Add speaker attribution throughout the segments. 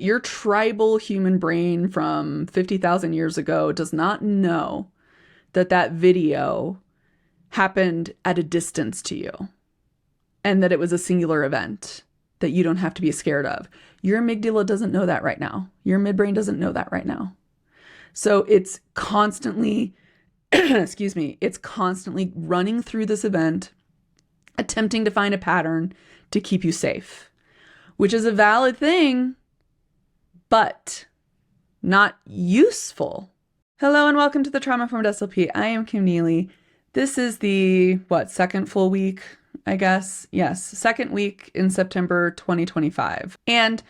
Speaker 1: Your tribal human brain from 50,000 years ago does not know that that video happened at a distance to you and that it was a singular event that you don't have to be scared of. Your amygdala doesn't know that right now. Your midbrain doesn't know that right now. So it's constantly, excuse me, it's constantly running through this event, attempting to find a pattern to keep you safe, which is a valid thing, but not useful. Hello and welcome to the Trauma-Informed SLP. I am Kim Neely. This is the, second full week, I guess? Yes, second week in September 2025. And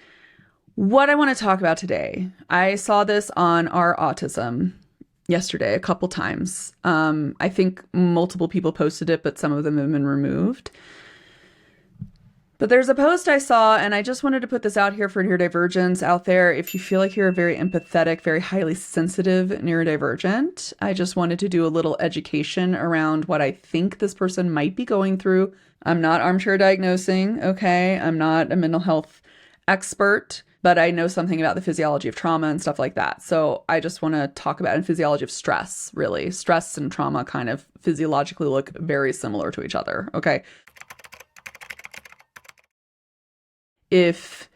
Speaker 1: what I want to talk about today, I saw this on our Autism yesterday a couple times. I think multiple people posted it, but some of them have been removed. But there's a post I saw, and I just wanted to put this out here for neurodivergents out there. If you feel like you're a very empathetic, very highly sensitive neurodivergent, I just wanted to do a little education around what I think this person might be going through. I'm not armchair diagnosing, okay? I'm not a mental health expert, but I know something about the physiology of trauma and stuff like that. So I just want to talk about the physiology of stress, really. Stress and trauma kind of physiologically look very similar to each other, okay? If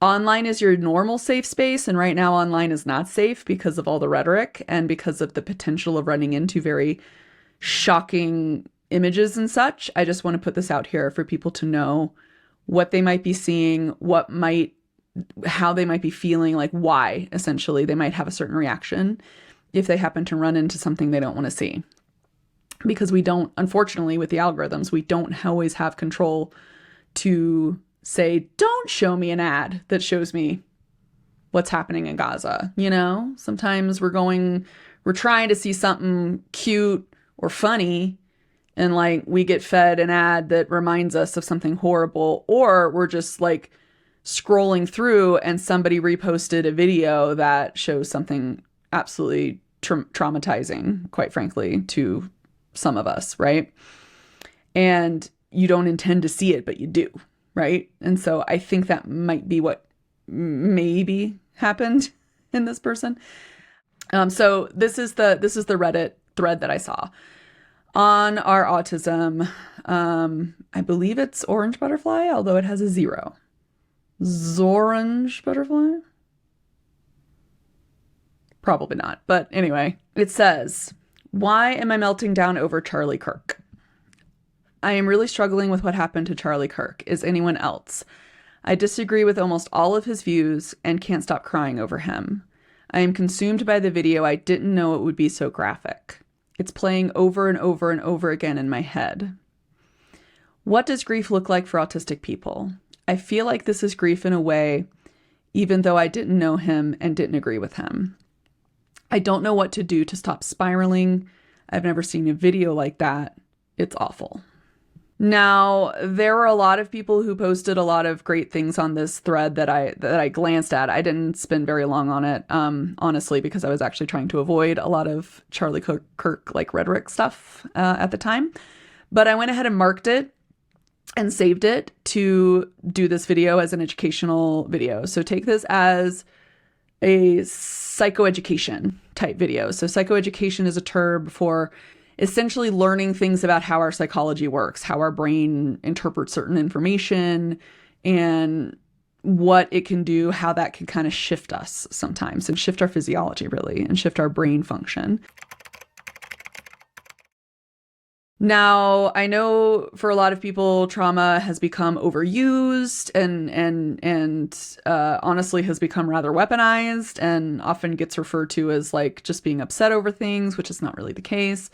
Speaker 1: online is your normal safe space, and right now online is not safe because of all the rhetoric and because of the potential of running into very shocking images and such, I just want to put this out here for people to know what they might be seeing, how they might be feeling, like why, essentially, they might have a certain reaction if they happen to run into something they don't want to see. Because we don't, unfortunately, with the algorithms, we don't always have control to say, don't show me an ad that shows me what's happening in Gaza. You know, sometimes we're trying to see something cute or funny, and like we get fed an ad that reminds us of something horrible, or we're just like scrolling through and somebody reposted a video that shows something absolutely traumatizing, quite frankly, to some of us, right? And you don't intend to see it, but you do. Right? And so I think that might be what maybe happened in this person. So this is the Reddit thread that I saw on our Autism. I believe it's orange butterfly, although it has a 0. Zorange butterfly? Probably not. But anyway, it says, "Why am I melting down over Charlie Kirk? I am really struggling with what happened to Charlie Kirk. Is anyone else? I disagree with almost all of his views and can't stop crying over him. I am consumed by the video. I didn't know it would be so graphic. It's playing over and over and over again in my head. What does grief look like for autistic people? I feel like this is grief in a way, even though I didn't know him and didn't agree with him. I don't know what to do to stop spiraling. I've never seen a video like that. It's awful." Now, there were a lot of people who posted a lot of great things on this thread that I glanced at. I didn't spend very long on it, honestly, because I was actually trying to avoid a lot of Charlie Kirk like rhetoric stuff at the time. But I went ahead and marked it and saved it to do this video as an educational video. So take this as a psychoeducation type video. So psychoeducation is a term for essentially learning things about how our psychology works, how our brain interprets certain information, and what it can do, how that can kind of shift us sometimes and shift our physiology, really, and shift our brain function. Now, I know for a lot of people, trauma has become overused and honestly has become rather weaponized and often gets referred to as like just being upset over things, which is not really the case.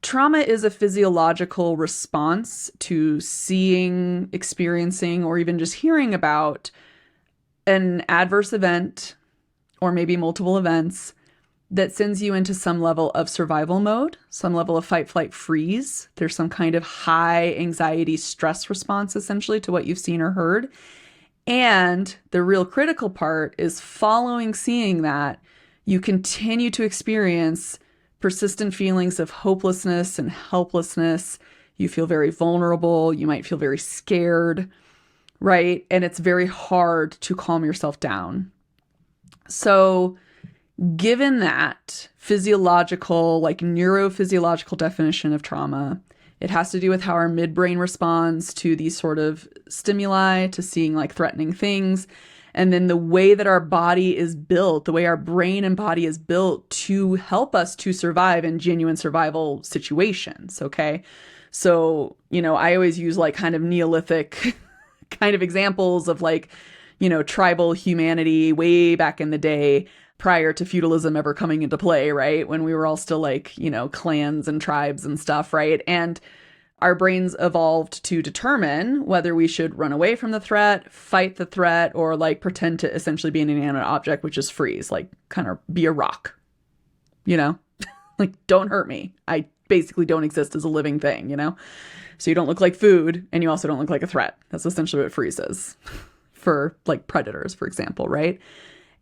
Speaker 1: Trauma is a physiological response to seeing, experiencing, or even just hearing about an adverse event, or maybe multiple events, that sends you into some level of survival mode, some level of fight, flight, freeze. There's some kind of high anxiety stress response, essentially, to what you've seen or heard. And the real critical part is following seeing that, you continue to experience persistent feelings of hopelessness and helplessness. You feel very vulnerable. You might feel very scared, right? And it's very hard to calm yourself down So given that physiological, like neurophysiological definition of trauma, it has to do with how our midbrain responds to these sort of stimuli, to seeing like threatening things. And then the way that our body is built, the way our brain and body is built to help us to survive in genuine survival situations. Okay. So, I always use like kind of Neolithic kind of examples of like, tribal humanity way back in the day, prior to feudalism ever coming into play, right? When we were all still like, clans and tribes and stuff, right? And our brains evolved to determine whether we should run away from the threat, fight the threat, or like pretend to essentially be an inanimate object, which is freeze, like kind of be a rock, like don't hurt me. I basically don't exist as a living thing, So you don't look like food and you also don't look like a threat. That's essentially what freeze is for like predators, for example, right?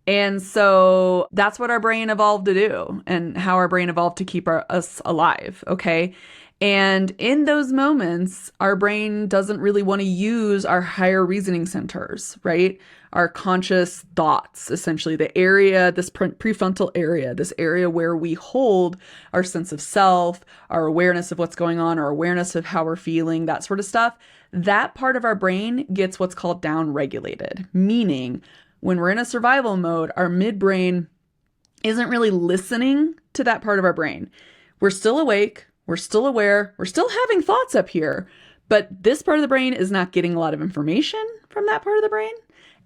Speaker 1: And so that's what our brain evolved to do and how our brain evolved to keep us alive, okay? And in those moments, our brain doesn't really want to use our higher reasoning centers, right? Our conscious thoughts, essentially the area, this prefrontal area, this area where we hold our sense of self, our awareness of what's going on, our awareness of how we're feeling, that sort of stuff. That part of our brain gets what's called down-regulated, meaning when we're in a survival mode, our midbrain isn't really listening to that part of our brain. We're still awake, we're still aware, we're still having thoughts up here, but this part of the brain is not getting a lot of information from that part of the brain.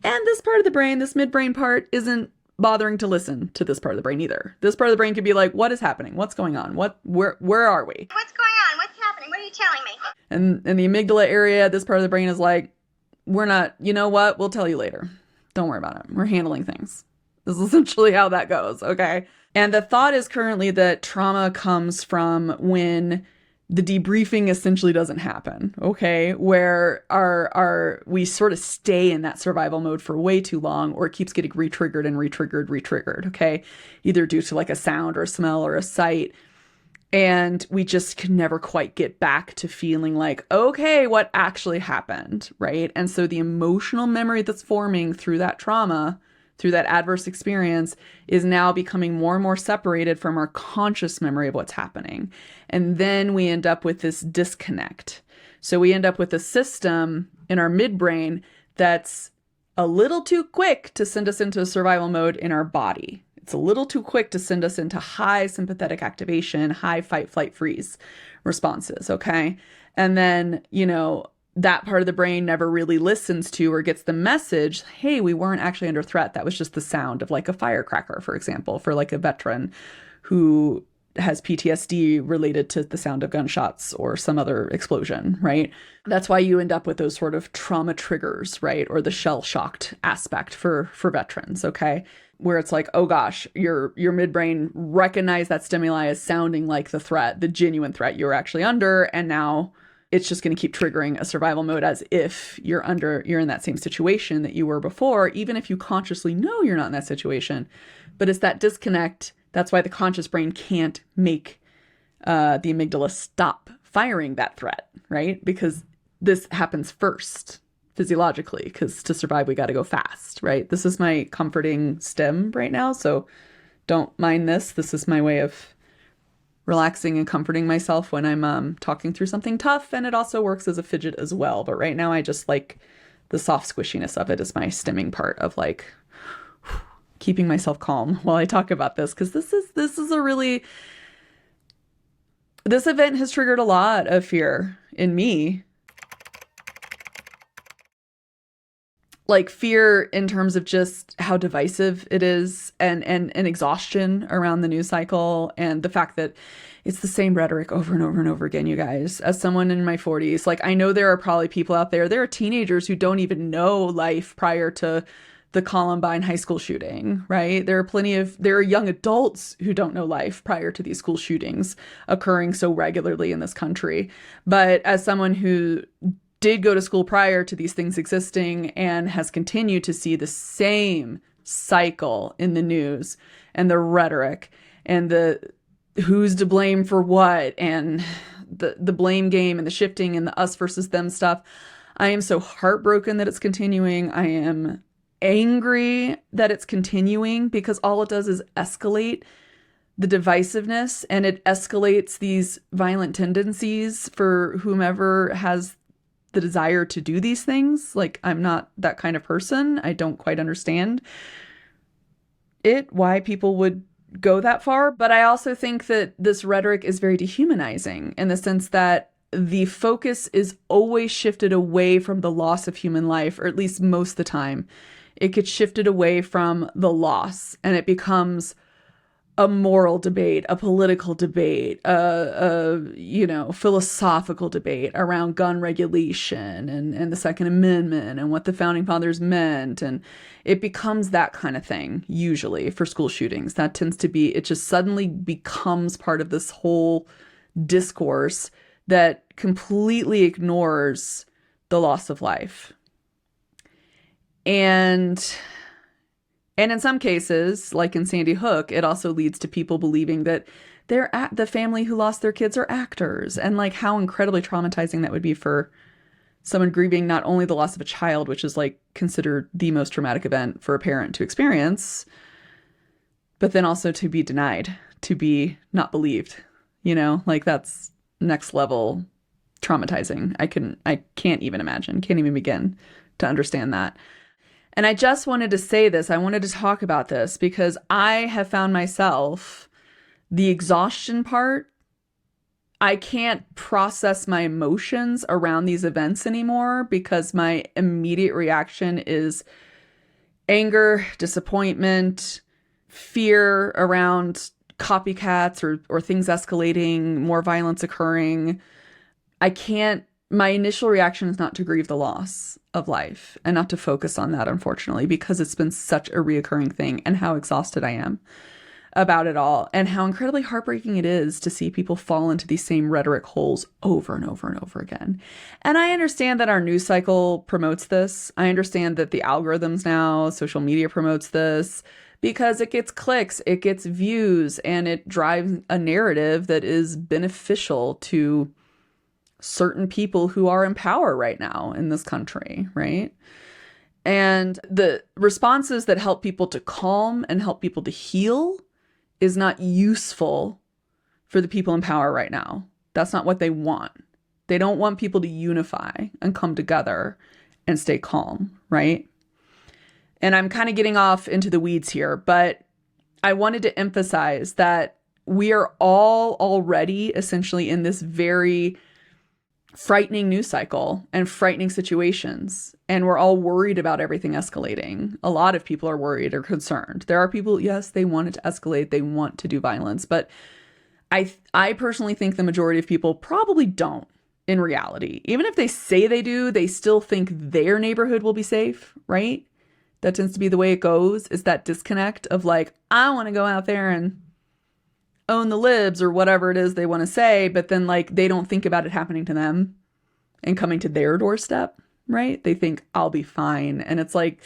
Speaker 1: And this part of the brain, this midbrain part, isn't bothering to listen to this part of the brain either. This part of the brain could be like, what is happening? What's going on? Where are we?
Speaker 2: What's going on? What's happening? What are you telling me?
Speaker 1: And in the amygdala area, this part of the brain is like, we're not, you know what? We'll tell you later. Don't worry about it. We're handling things. This is essentially how that goes, okay? And the thought is currently that trauma comes from when the debriefing essentially doesn't happen, okay? Where we sort of stay in that survival mode for way too long, or it keeps getting re-triggered and re-triggered, okay? Either due to like a sound or a smell or a sight. And we just can never quite get back to feeling like, okay, what actually happened, right? And so the emotional memory that's forming through that trauma, through that adverse experience, is now becoming more and more separated from our conscious memory of what's happening. And then we end up with this disconnect. So we end up with a system in our midbrain that's a little too quick to send us into a survival mode in our body. It's a little too quick to send us into high sympathetic activation, high fight, flight, freeze responses, okay? And then, that part of the brain never really listens to or gets the message, hey, we weren't actually under threat. That was just the sound of like a firecracker, for example, for like a veteran who has PTSD related to the sound of gunshots or some other explosion, right? That's why you end up with those sort of trauma triggers, right? Or the shell-shocked aspect for veterans, okay? Where it's like, oh gosh, your midbrain recognized that stimuli as sounding like the threat, the genuine threat you're actually under, and now it's just going to keep triggering a survival mode as if you're in that same situation that you were before, even if you consciously know you're not in that situation. But it's that disconnect. That's why the conscious brain can't make the amygdala stop firing that threat, right? Because this happens first physiologically, because to survive, we got to go fast, right? This is my comforting stim right now, so don't mind this. This is my way of relaxing and comforting myself when I'm talking through something tough, and it also works as a fidget as well. But right now I just like the soft squishiness of it is my stimming part of like keeping myself calm while I talk about this, because this is a really, this event has triggered a lot of fear in me. Like fear in terms of just how divisive it is, and exhaustion around the news cycle, and the fact that it's the same rhetoric over and over and over again, you guys. As someone in my 40s, like I know there are probably people out there are teenagers who don't even know life prior to the Columbine high school shooting, right? There are young adults who don't know life prior to these school shootings occurring so regularly in this country. But as someone who did go to school prior to these things existing and has continued to see the same cycle in the news and the rhetoric and the who's to blame for what and the blame game and the shifting and the us versus them stuff, I am so heartbroken that it's continuing. I am angry that it's continuing because all it does is escalate the divisiveness, and it escalates these violent tendencies for whomever has the desire to do these things. Like, I'm not that kind of person. I don't quite understand why people would go that far. But I also think that this rhetoric is very dehumanizing in the sense that the focus is always shifted away from the loss of human life, or at least most of the time. It gets shifted away from the loss, and it becomes a moral debate, a political debate, philosophical debate around gun regulation and the Second Amendment and what the Founding Fathers meant. And it becomes that kind of thing, usually, for school shootings. That tends to be, it just suddenly becomes part of this whole discourse that completely ignores the loss of life. And in some cases, like in Sandy Hook, it also leads to people believing that the family who lost their kids are actors, and like how incredibly traumatizing that would be for someone grieving not only the loss of a child, which is like considered the most traumatic event for a parent to experience, but then also to be denied, to be not believed, like that's next level traumatizing. I can't even imagine, can't even begin to understand that. And I just wanted to say this. I wanted to talk about this because I have found myself, the exhaustion part, I can't process my emotions around these events anymore because my immediate reaction is anger, disappointment, fear around copycats or things escalating, more violence occurring. My initial reaction is not to grieve the loss of life and not to focus on that, unfortunately, because it's been such a reoccurring thing, and how exhausted I am about it all, and how incredibly heartbreaking it is to see people fall into these same rhetoric holes over and over and over again. And I understand that our news cycle promotes this. I understand that the algorithms now, social media promotes this because it gets clicks, it gets views, and it drives a narrative that is beneficial to certain people who are in power right now in this country, right? And the responses that help people to calm and help people to heal is not useful for the people in power right now. That's not what they want. They don't want people to unify and come together and stay calm, right? And I'm kind of getting off into the weeds here, but I wanted to emphasize that we are all already essentially in this very frightening news cycle and frightening situations. And we're all worried about everything escalating. A lot of people are worried or concerned. There are people, yes, they want it to escalate. They want to do violence. But I personally think the majority of people probably don't in reality. Even if they say they do, they still think their neighborhood will be safe, right? That tends to be the way it goes, is that disconnect of like, I want to go out there and own the libs or whatever it is they want to say, but then like they don't think about it happening to them and coming to their doorstep, right? They think I'll be fine. And it's like,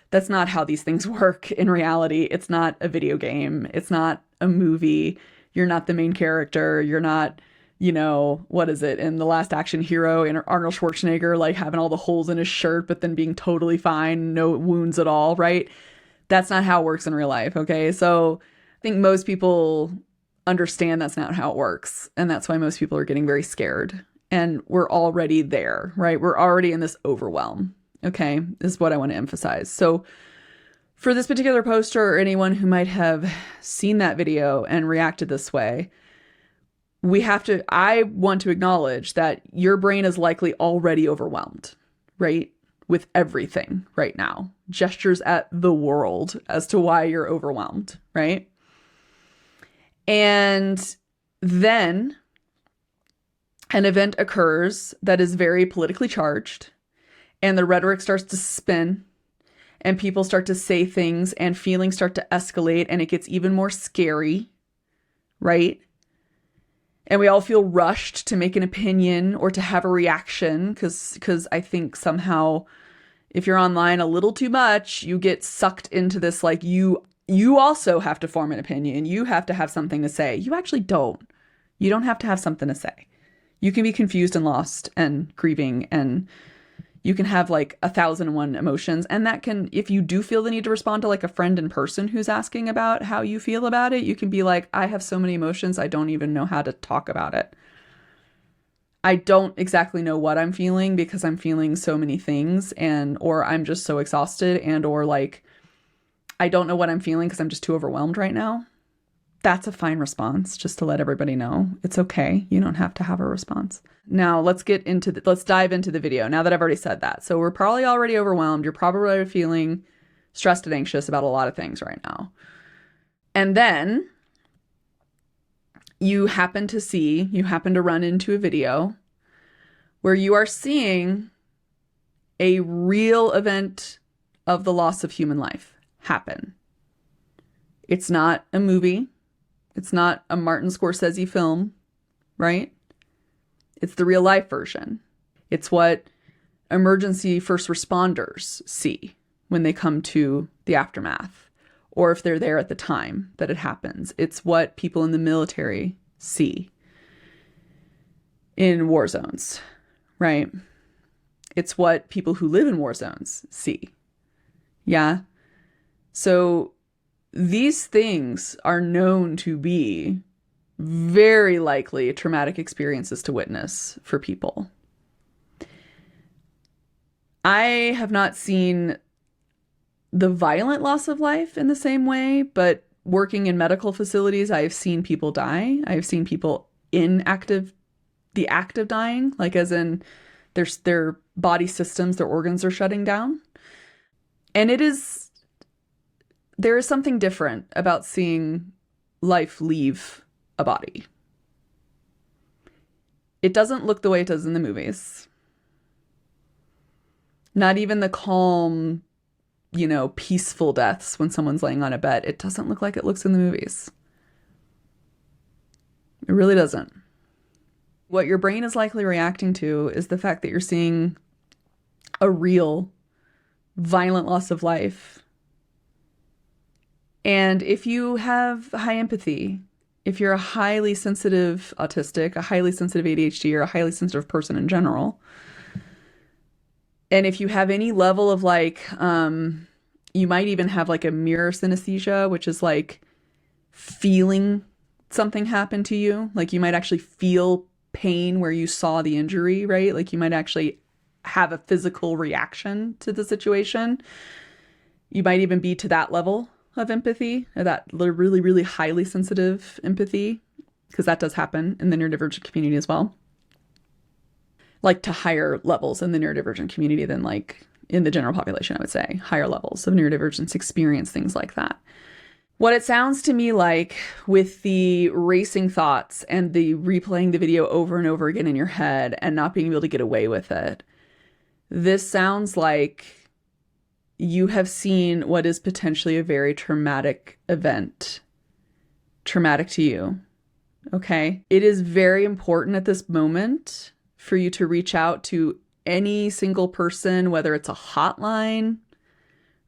Speaker 1: that's not how these things work in reality. It's not a video game. It's not a movie. You're not the main character. You're not, what is it? In The Last Action Hero, and Arnold Schwarzenegger, like having all the holes in his shirt, but then being totally fine, no wounds at all, right? That's not how it works in real life. Okay. So I think most people understand that's not how it works. And that's why most people are getting very scared. And we're already there, right? We're already in this overwhelm. Okay, is what I want to emphasize. So for this particular poster, or anyone who might have seen that video and reacted this way, I want to acknowledge that your brain is likely already overwhelmed, right? With everything right now. Gestures at the world as to why you're overwhelmed, right? And then an event occurs that is very politically charged, and the rhetoric starts to spin, and people start to say things, and feelings start to escalate, and it gets even more scary, right? And we all feel rushed to make an opinion or to have a reaction, because I think somehow if you're online a little too much, you get sucked into this, like you also have to form an opinion. You have to have something to say. You actually don't. You don't have to have something to say. You can be confused and lost and grieving, and You can have like 1,001 emotions. And that can, if you do feel the need to respond to like a friend in person who's asking about how you feel about it, you can be like, I have so many emotions, I don't even know how to talk about it. I don't exactly know what I'm feeling because I'm feeling so many things, or I'm just so exhausted, or like, I don't know what I'm feeling because I'm just too overwhelmed right now. That's a fine response, just to let everybody know. It's okay. You don't have to have a response. Now let's dive into the video now that I've already said that. So we're probably already overwhelmed. You're probably feeling stressed and anxious about a lot of things right now. And then you happen to run into a video where you are seeing a real event of the loss of human life happen. It's not a movie. It's not a Martin Scorsese film, right? It's the real life version. It's what emergency first responders see when they come to the aftermath, or if they're there at the time that it happens. It's what people in the military see in war zones, right? It's what people who live in war zones see. Yeah. So these things are known to be very likely traumatic experiences to witness for people. I have not seen the violent loss of life in the same way, but working in medical facilities, I have seen people die. I have seen people in the act of dying, like as in their body systems, their organs are shutting down. And there is something different about seeing life leave a body. It doesn't look the way it does in the movies. Not even the calm, peaceful deaths when someone's laying on a bed. It doesn't look like it looks in the movies. It really doesn't. What your brain is likely reacting to is the fact that you're seeing a real violent loss of life. And if you have high empathy, if you're a highly sensitive autistic, a highly sensitive ADHD, or a highly sensitive person in general, and if you have any level of you might even have like a mirror synesthesia, which is like feeling something happen to you. Like you might actually feel pain where you saw the injury, right? Like you might actually have a physical reaction to the situation. You might even be to that level of empathy, or that really, really highly sensitive empathy, because that does happen in the neurodivergent community as well. Like to higher levels in the neurodivergent community than like in the general population, I would say. Higher levels of neurodivergence experience things like that. What it sounds to me like with the racing thoughts and the replaying the video over and over again in your head and not being able to get away with it, this sounds like you have seen what is potentially a very traumatic event. Traumatic to you. Okay? It is very important at this moment for you to reach out to any single person, whether it's a hotline,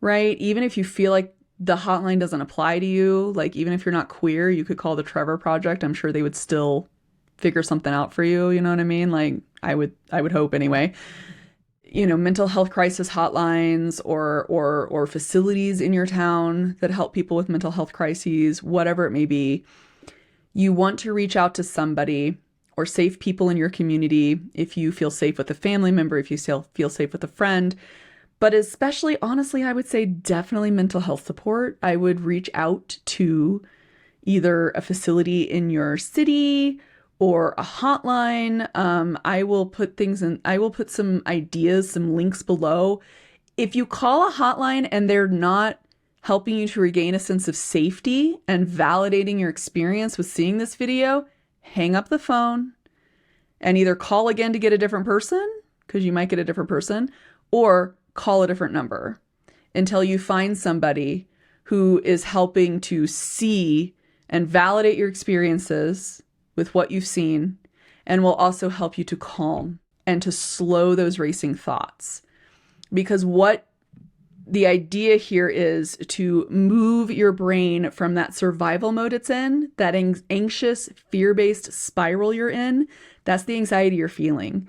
Speaker 1: right? Even if you feel like the hotline doesn't apply to you, like even if you're not queer, you could call the Trevor Project. I'm sure they would still figure something out for you. You know what I mean? Like I would hope anyway. Mental health crisis hotlines or facilities in your town that help people with mental health crises, whatever it may be. You want to reach out to somebody, or safe people in your community if you feel safe with a family member, if you feel safe with a friend. But especially, honestly, I would say definitely mental health support. I would reach out to either a facility in your city or a hotline. I will put some ideas, some links below. If you call a hotline and they're not helping you to regain a sense of safety and validating your experience with seeing this video, hang up the phone and either call again to get a different person, because you might get a different person, or call a different number until you find somebody who is helping to see and validate your experiences with what you've seen, and will also help you to calm and to slow those racing thoughts. Because what the idea here is to move your brain from that survival mode it's in, that anxious, fear-based spiral you're in. That's the anxiety you're feeling.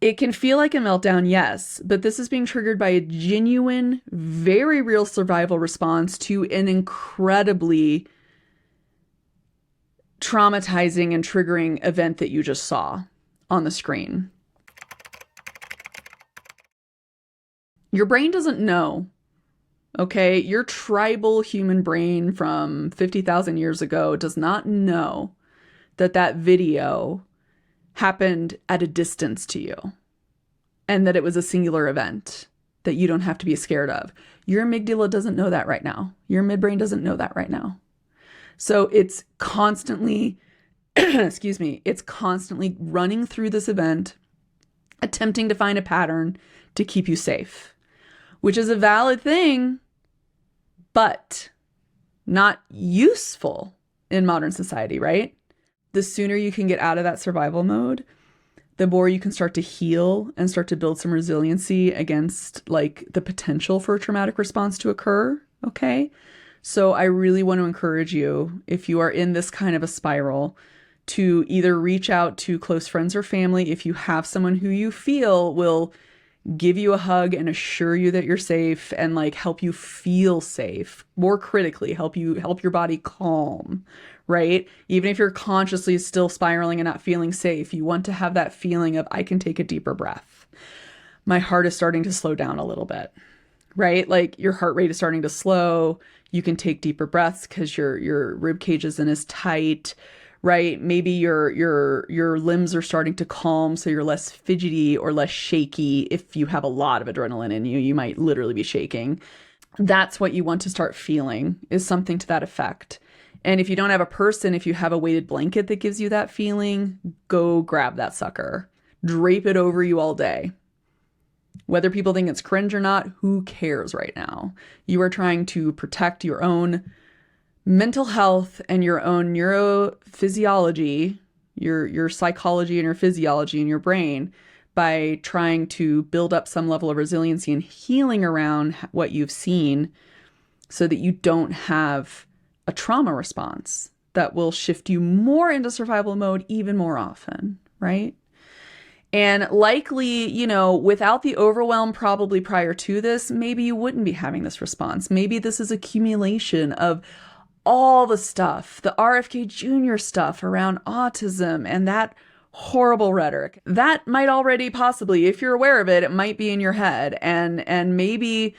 Speaker 1: It can feel like a meltdown, yes, but this is being triggered by a genuine, very real survival response to an incredibly traumatizing and triggering event that you just saw on the screen. Your brain doesn't know, okay? Your tribal human brain from 50,000 years ago does not know that that video happened at a distance to you and that it was a singular event that you don't have to be scared of. Your amygdala doesn't know that right now. Your midbrain doesn't know that right now. So it's constantly, it's constantly running through this event, attempting to find a pattern to keep you safe, which is a valid thing, but not useful in modern society, right? The sooner you can get out of that survival mode, the more you can start to heal and start to build some resiliency against like the potential for a traumatic response to occur, okay? So I really want to encourage you, if you are in this kind of a spiral, to either reach out to close friends or family if you have someone who you feel will give you a hug and assure you that you're safe and like help you feel safe. More critically, help your body calm, right? Even if you're consciously still spiraling and not feeling safe, you want to have that feeling of, I can take a deeper breath. My heart is starting to slow down a little bit, right? Like your heart rate is starting to slow. You can take deeper breaths because your rib cage isn't as tight, right? Maybe your limbs are starting to calm, so you're less fidgety or less shaky. If you have a lot of adrenaline in you, you might literally be shaking. That's what you want to start feeling, is something to that effect. And if you don't have a person, if you have a weighted blanket that gives you that feeling, go grab that sucker. Drape it over you all day. Whether people think it's cringe or not, who cares right now? You are trying to protect your own mental health and your own neurophysiology, your psychology and your physiology in your brain by trying to build up some level of resiliency and healing around what you've seen so that you don't have a trauma response that will shift you more into survival mode even more often, right? And likely, without the overwhelm probably prior to this, maybe you wouldn't be having this response. Maybe this is accumulation of all the stuff, the RFK Jr. stuff around autism and that horrible rhetoric. That might already possibly, if you're aware of it, it might be in your head. And maybe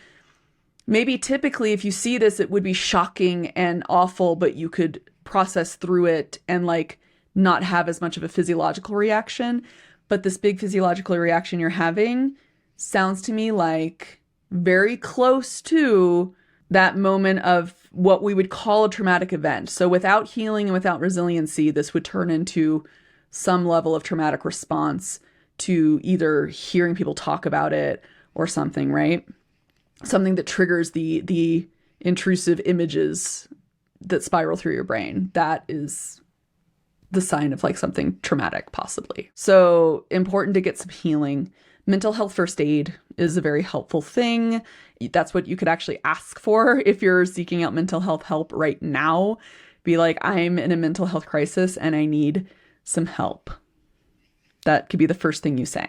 Speaker 1: typically if you see this, it would be shocking and awful, but you could process through it and like not have as much of a physiological reaction. But this big physiological reaction you're having sounds to me like very close to that moment of what we would call a traumatic event. So without healing and without resiliency, this would turn into some level of traumatic response to either hearing people talk about it or something, right? Something that triggers the intrusive images that spiral through your brain. That is the sign of like something traumatic, possibly. So important to get some healing. Mental health first aid is a very helpful thing. That's what you could actually ask for if you're seeking out mental health help right now. Be like, I'm in a mental health crisis and I need some help. That could be the first thing you say.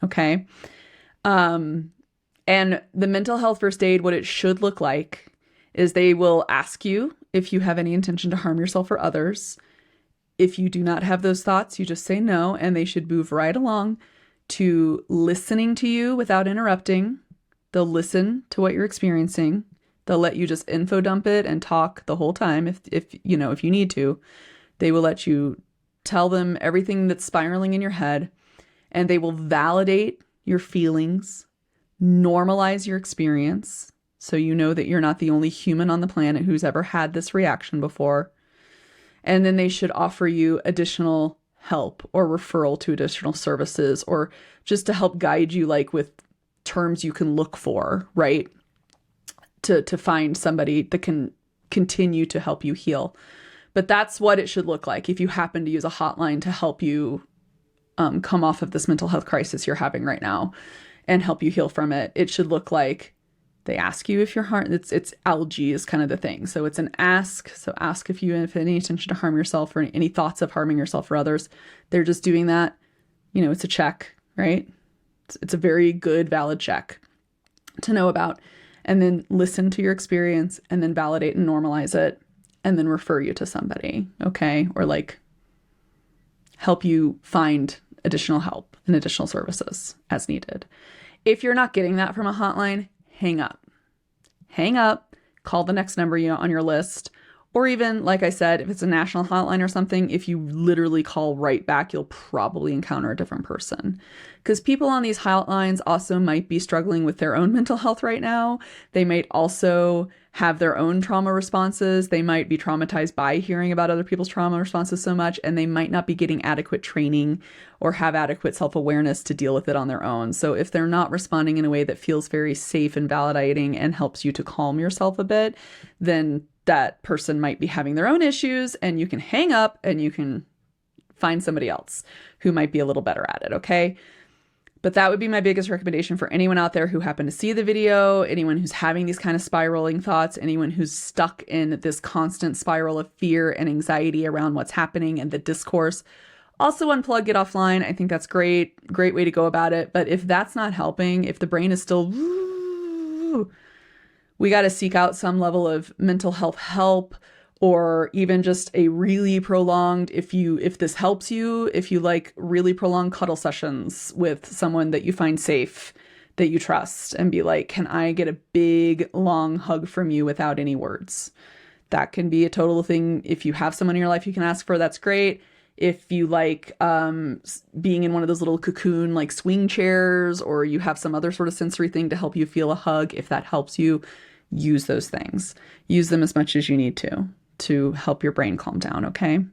Speaker 1: Okay. And the mental health first aid, what it should look like is they will ask you if you have any intention to harm yourself or others. If you do not have those thoughts, you just say no, and they should move right along to listening to you without interrupting. They'll listen to what you're experiencing. They'll let you just info dump it and talk the whole time if you need to. They will let you tell them everything that's spiraling in your head, and they will validate your feelings, normalize your experience, so you know that you're not the only human on the planet who's ever had this reaction before. And then they should offer you additional help or referral to additional services, or just to help guide you like with terms you can look for, right? To find somebody that can continue to help you heal. But that's what it should look like if you happen to use a hotline to help you come off of this mental health crisis you're having right now and help you heal from it. It should look like they ask you if you're it's algae is kind of the thing. So it's an ask. So ask if you have any intention to harm yourself or any thoughts of harming yourself or others. They're just doing that. It's a check, right? It's a very good, valid check to know about. And then listen to your experience and then validate and normalize it and then refer you to somebody, okay? Or like help you find additional help and additional services as needed. If you're not getting that from a hotline, hang up. Hang up, call the next number on your list. Or even, like I said, if it's a national hotline or something, if you literally call right back, you'll probably encounter a different person. Because people on these hotlines also might be struggling with their own mental health right now. They might also have their own trauma responses. They might be traumatized by hearing about other people's trauma responses so much, and they might not be getting adequate training or have adequate self-awareness to deal with it on their own. So if they're not responding in a way that feels very safe and validating and helps you to calm yourself a bit, then that person might be having their own issues, and you can hang up and you can find somebody else who might be a little better at it, okay? But that would be my biggest recommendation for anyone out there who happened to see the video, anyone who's having these kind of spiraling thoughts, anyone who's stuck in this constant spiral of fear and anxiety around what's happening and the discourse. Also unplug, get offline. I think that's great way to go about it. But if that's not helping, if the brain is still, we got to seek out some level of mental health help, or even just a really prolonged, if this helps you, if you like really prolonged cuddle sessions with someone that you find safe, that you trust, and be like, can I get a big, long hug from you without any words? That can be a total thing. If you have someone in your life you can ask for, that's great. If you like being in one of those little cocoon like swing chairs, or you have some other sort of sensory thing to help you feel a hug, if that helps you, use those things. Use them as much as you need to help your brain calm down, okay?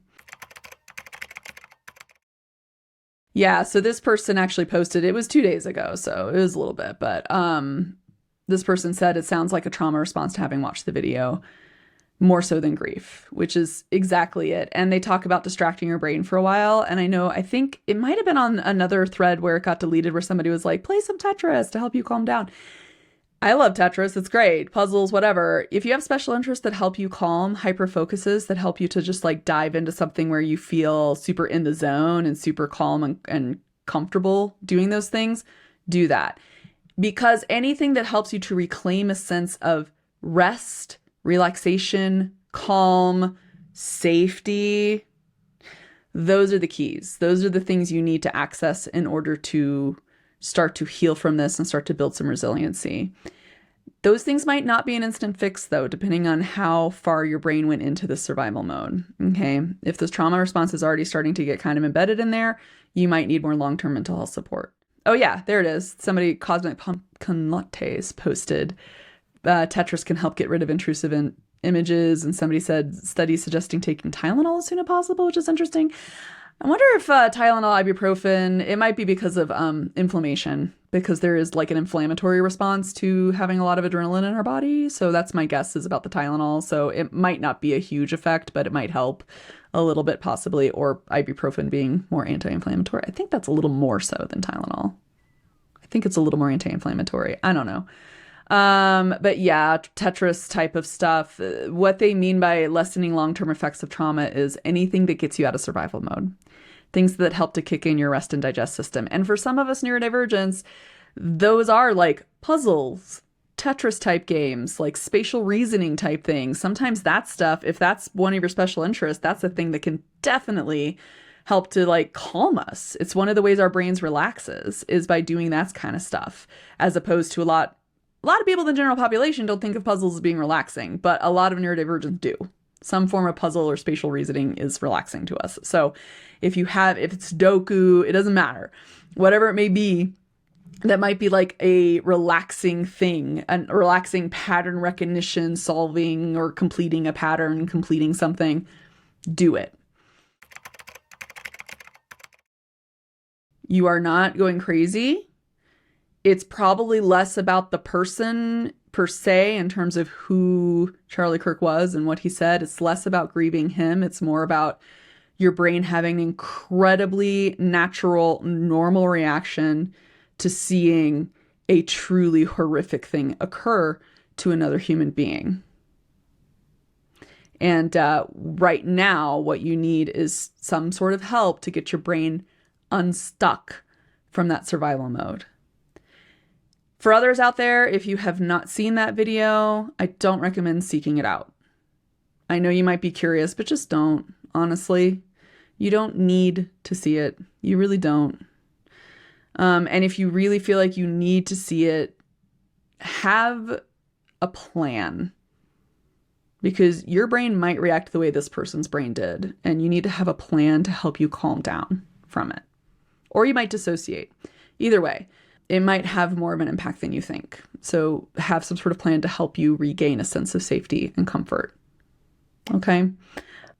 Speaker 1: Yeah, so this person actually posted, it was 2 days ago, so it was a little bit, but this person said it sounds like a trauma response to having watched the video, more so than grief, which is exactly it. And they talk about distracting your brain for a while. And I think it might have been on another thread where it got deleted, where somebody was like, play some Tetris to help you calm down. I love Tetris. It's great. Puzzles, whatever. If you have special interests that help you calm, hyper focuses that help you to just like dive into something where you feel super in the zone and super calm and comfortable doing those things, do that. Because anything that helps you to reclaim a sense of rest, relaxation, calm, safety, those are the keys. Those are the things you need to access in order to start to heal from this and start to build some resiliency. Those things might not be an instant fix, though, depending on how far your brain went into the survival mode. Okay. If this trauma response is already starting to get kind of embedded in there, you might need more long-term mental health support. Oh yeah, there it is. Somebody, Cosmic Pumpkin Lattes, posted Tetris can help get rid of intrusive images, and somebody said studies suggesting taking Tylenol as soon as possible, which is interesting. I wonder if Tylenol, ibuprofen, it might be because of inflammation, because there is like an inflammatory response to having a lot of adrenaline in our body. So that's my guess is about the Tylenol. So it might not be a huge effect, but it might help a little bit possibly, or ibuprofen being more anti-inflammatory. I think that's a little more so than Tylenol. I think it's a little more anti-inflammatory. I don't know. But yeah, Tetris type of stuff. What they mean by lessening long-term effects of trauma is anything that gets you out of survival mode. Things that help to kick in your rest and digest system. And for some of us neurodivergents, those are like puzzles, Tetris type games, like spatial reasoning type things. Sometimes that stuff, if that's one of your special interests, that's a thing that can definitely help to like calm us. It's one of the ways our brains relaxes is by doing that kind of stuff, as opposed to a lot of people in the general population don't think of puzzles as being relaxing, but a lot of neurodivergents do. Some form of puzzle or spatial reasoning is relaxing to us. So if it's Sudoku, it doesn't matter. Whatever it may be, that might be like a relaxing thing, a relaxing pattern recognition, solving or completing a pattern, completing something, do it. You are not going crazy. It's probably less about the person per se in terms of who Charlie Kirk was and what he said. It's less about grieving him. It's more about your brain having an incredibly natural, normal reaction to seeing a truly horrific thing occur to another human being. And right now, what you need is some sort of help to get your brain unstuck from that survival mode. For others out there, if you have not seen that video, I don't recommend seeking it out. I know you might be curious, but just don't. Honestly, you don't need to see it. You really don't. And if you really feel like you need to see it, have a plan. Because your brain might react the way this person's brain did, and you need to have a plan to help you calm down from it. Or you might dissociate. Either way, it might have more of an impact than you think. So have some sort of plan to help you regain a sense of safety and comfort. Okay?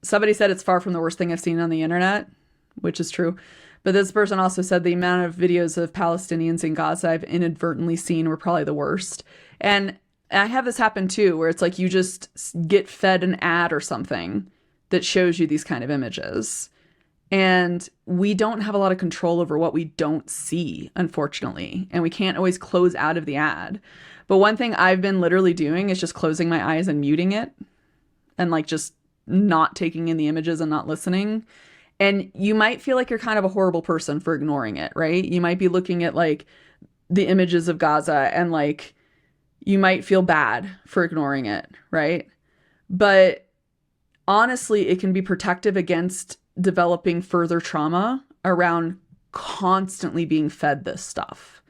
Speaker 1: Somebody said it's far from the worst thing I've seen on the internet, which is true. But this person also said the amount of videos of Palestinians in Gaza I've inadvertently seen were probably the worst. And I have this happen too, where it's like you just get fed an ad or something that shows you these kind of images. And we don't have a lot of control over what we don't see, unfortunately. And we can't always close out of the ad. But one thing I've been literally doing is just closing my eyes and muting it. And like just not taking in the images and not listening. And you might feel like you're kind of a horrible person for ignoring it, right? You might be looking at like the images of Gaza and like you might feel bad for ignoring it, right? But honestly, it can be protective against developing further trauma around constantly being fed this stuff.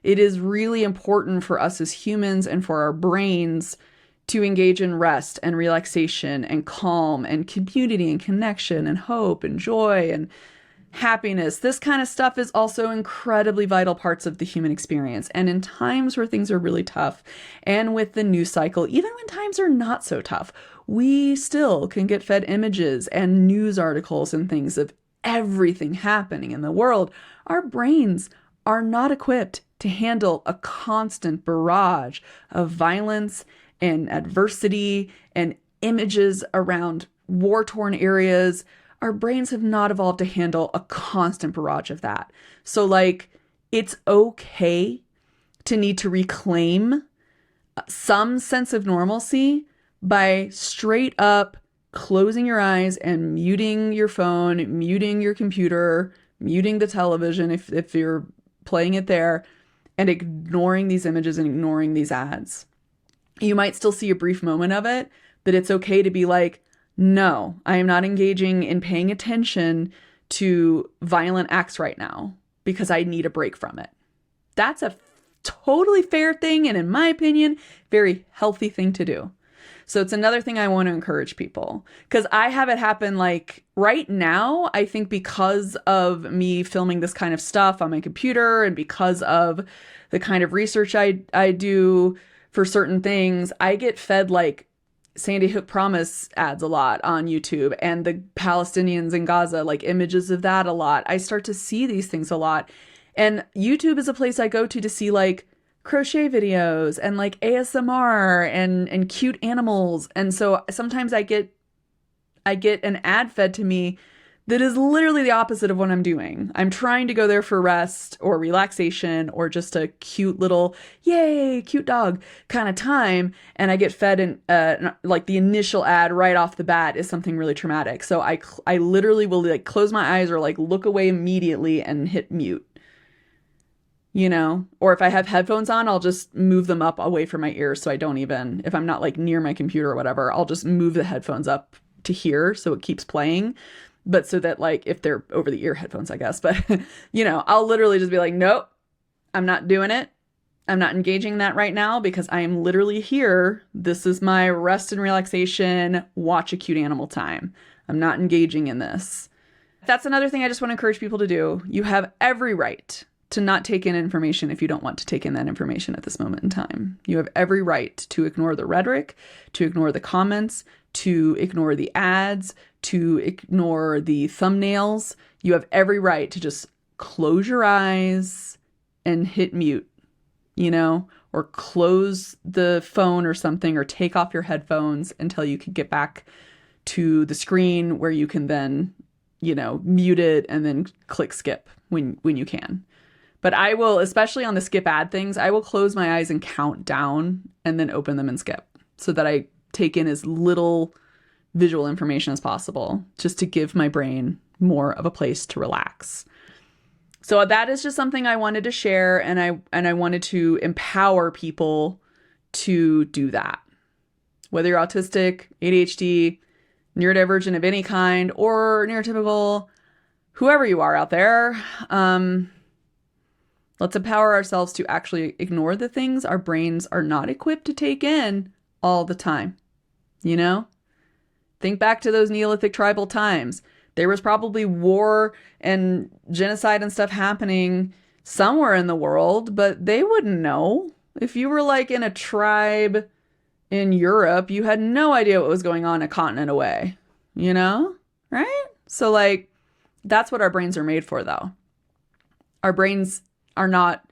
Speaker 1: It is really important for us as humans and for our brains to engage in rest and relaxation and calm and community and connection and hope and joy and happiness. This kind of stuff is also incredibly vital parts of the human experience. And in times where things are really tough and with the news cycle, even when times are not so tough, we still can get fed images and news articles and things of everything happening in the world. Our brains are not equipped to handle a constant barrage of violence and adversity and images around war-torn areas. Our brains have not evolved to handle a constant barrage of that. So like, it's okay to need to reclaim some sense of normalcy by straight up closing your eyes and muting your phone, muting your computer, muting the television if you're playing it there, and ignoring these images and ignoring these ads. You might still see a brief moment of it, but it's okay to be like, no, I am not engaging in paying attention to violent acts right now because I need a break from it. That's a totally fair thing, and in my opinion, very healthy thing to do. So it's another thing I want to encourage people, because I have it happen like right now. I think because of me filming this kind of stuff on my computer and because of the kind of research I do for certain things, I get fed like Sandy Hook Promise ads a lot on YouTube, and the Palestinians in Gaza, like images of that a lot. I start to see these things a lot. And YouTube is a place I go to see like crochet videos and like ASMR and cute animals. And so sometimes I get an ad fed to me that is literally the opposite of what I'm doing. I'm trying to go there for rest or relaxation or just a cute little, yay, cute dog kind of time. And I get fed like the initial ad right off the bat is something really traumatic. So I literally will like close my eyes or like look away immediately and hit mute. You know, or if I have headphones on, I'll just move them up away from my ears. So I don't even, if I'm not like near my computer or whatever, I'll just move the headphones up to here so it keeps playing. But so that like, if they're over the ear headphones, I guess, but you know, I'll literally just be like, nope, I'm not doing it. I'm not engaging in that right now because I am literally here. This is my rest and relaxation, watch a cute animal time. I'm not engaging in this. That's another thing I just want to encourage people to do. You have every right to not take in information if you don't want to take in that information at this moment in time. You have every right to ignore the rhetoric, to ignore the comments, to ignore the ads, to ignore the thumbnails. You have every right to just close your eyes and hit mute, you know, or close the phone or something, or take off your headphones until you can get back to the screen where you can then, you know, mute it and then click skip when you can. But I will, especially on the skip ad things, I will close my eyes and count down and then open them and skip so that I take in as little visual information as possible, just to give my brain more of a place to relax. So that is just something I wanted to share, and I wanted to empower people to do that. Whether you're autistic, ADHD, neurodivergent of any kind, or neurotypical, whoever you are out there, let's empower ourselves to actually ignore the things our brains are not equipped to take in all the time. You know? Think back to those Neolithic tribal times. There was probably war and genocide and stuff happening somewhere in the world, but they wouldn't know. If you were like in a tribe in Europe, you had no idea what was going on a continent away, you know? Right? So like, that's what our brains are made for, though. Our brains are not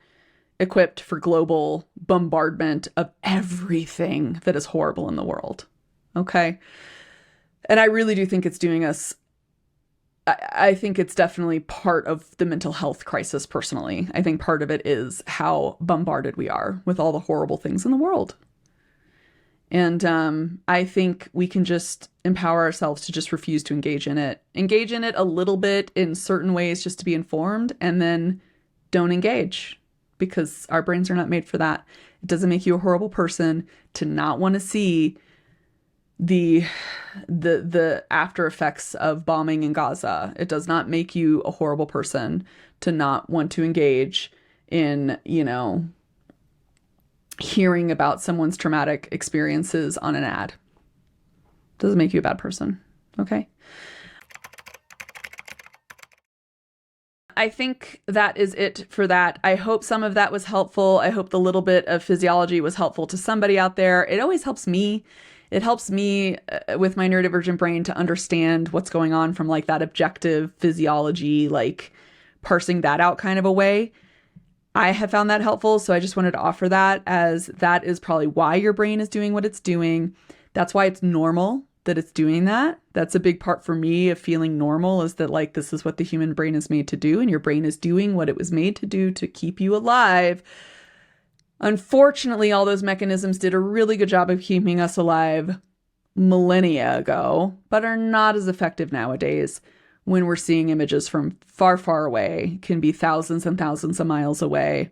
Speaker 1: equipped for global bombardment of everything that is horrible in the world. Okay? And I really do think it's doing us, I think it's definitely part of the mental health crisis personally. I think part of it is how bombarded we are with all the horrible things in the world. And I think we can just empower ourselves to just refuse to engage in it. Engage in it a little bit in certain ways just to be informed, and then don't engage, because our brains are not made for that. It doesn't make you a horrible person to not want to see the after effects of bombing in Gaza. It does not make you a horrible person to not want to engage in, you know, hearing about someone's traumatic experiences on an ad. Doesn't make you a bad person. Okay. I think that is it for that. I hope some of that was helpful. I hope the little bit of physiology was helpful to somebody out there. It always helps me. It helps me with my neurodivergent brain to understand what's going on from like that objective physiology, like parsing that out kind of a way. I have found that helpful. So I just wanted to offer that, as that is probably why your brain is doing what it's doing. That's why it's normal that it's doing that. That's a big part for me of feeling normal, is that like, this is what the human brain is made to do, and your brain is doing what it was made to do to keep you alive. Unfortunately, all those mechanisms did a really good job of keeping us alive millennia ago, but are not as effective nowadays when we're seeing images from far, far away, can be thousands and thousands of miles away,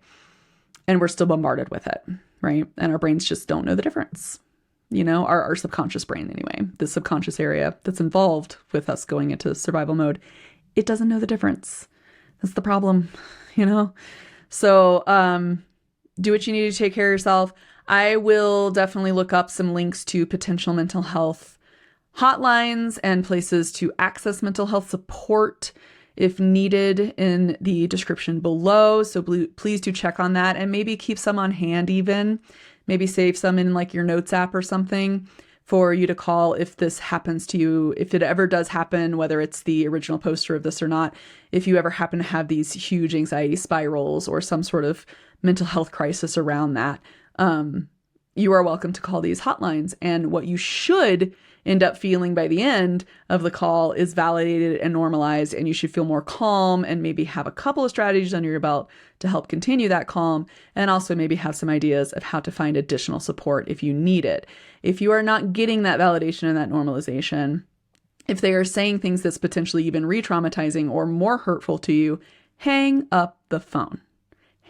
Speaker 1: and we're still bombarded with it, right? And our brains just don't know the difference. You know, our subconscious brain anyway, the subconscious area that's involved with us going into survival mode, it doesn't know the difference. That's the problem, you know? So, do what you need to take care of yourself. I will definitely look up some links to potential mental health hotlines and places to access mental health support if needed in the description below. So please do check on that, and maybe keep some on hand even. Maybe save some in like your notes app or something for you to call if this happens to you. If it ever does happen, whether it's the original poster of this or not, if you ever happen to have these huge anxiety spirals or some sort of mental health crisis around that, you are welcome to call these hotlines. And what you should end up feeling by the end of the call is validated and normalized, and you should feel more calm and maybe have a couple of strategies under your belt to help continue that calm, and also maybe have some ideas of how to find additional support if you need it. If you are not getting that validation and that normalization, if they are saying things that's potentially even re-traumatizing or more hurtful to you, hang up the phone.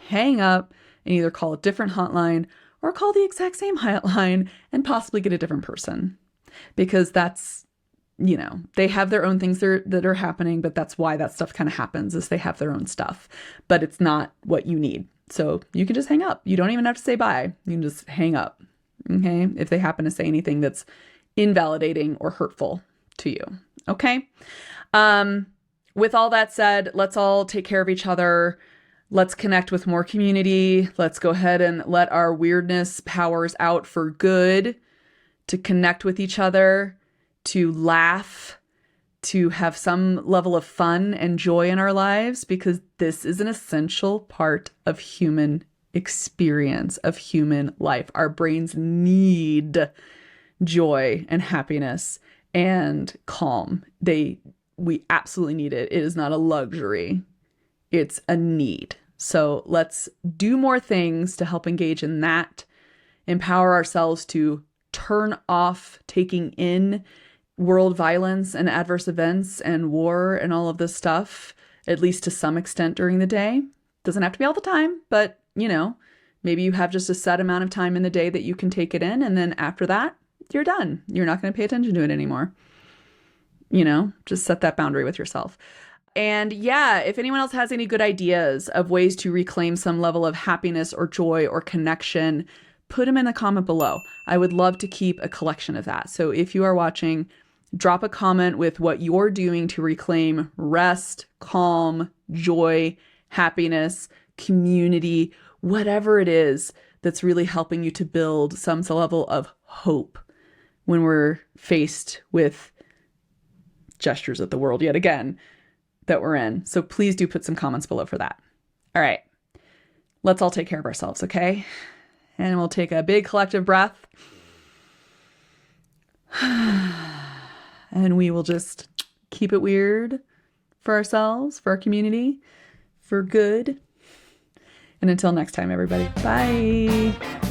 Speaker 1: Hang up and either call a different hotline or call the exact same hotline and possibly get a different person. Because that's, you know, they have their own things that are happening, but that's why that stuff kind of happens, is they have their own stuff, but it's not what you need. So you can just hang up. You don't even have to say bye. You can just hang up. Okay. If they happen to say anything that's invalidating or hurtful to you. Okay. With all that said, let's all take care of each other. Let's connect with more community. Let's go ahead and let our weirdness powers out for good, to connect with each other, to laugh, to have some level of fun and joy in our lives, because this is an essential part of human experience, of human life. Our brains need joy and happiness and calm. We absolutely need it. It is not a luxury. It's a need. So let's do more things to help engage in that, empower ourselves to turn off taking in world violence and adverse events and war and all of this stuff at least to some extent during the day. Doesn't have to be all the time, but maybe you have just a set amount of time in the day that you can take it in. And then after that, you're done. You're not going to pay attention to it anymore. Just set that boundary with yourself. And yeah, if anyone else has any good ideas of ways to reclaim some level of happiness or joy or connection, put them in the comment below. I would love to keep a collection of that. So if you are watching, drop a comment with what you're doing to reclaim rest, calm, joy, happiness, community, whatever it is that's really helping you to build some level of hope when we're faced with gestures of the world yet again that we're in. So please do put some comments below for that. All right, let's all take care of ourselves, okay? And we'll take a big collective breath. And we will just keep it weird for ourselves, for our community, for good. And until next time, everybody, bye.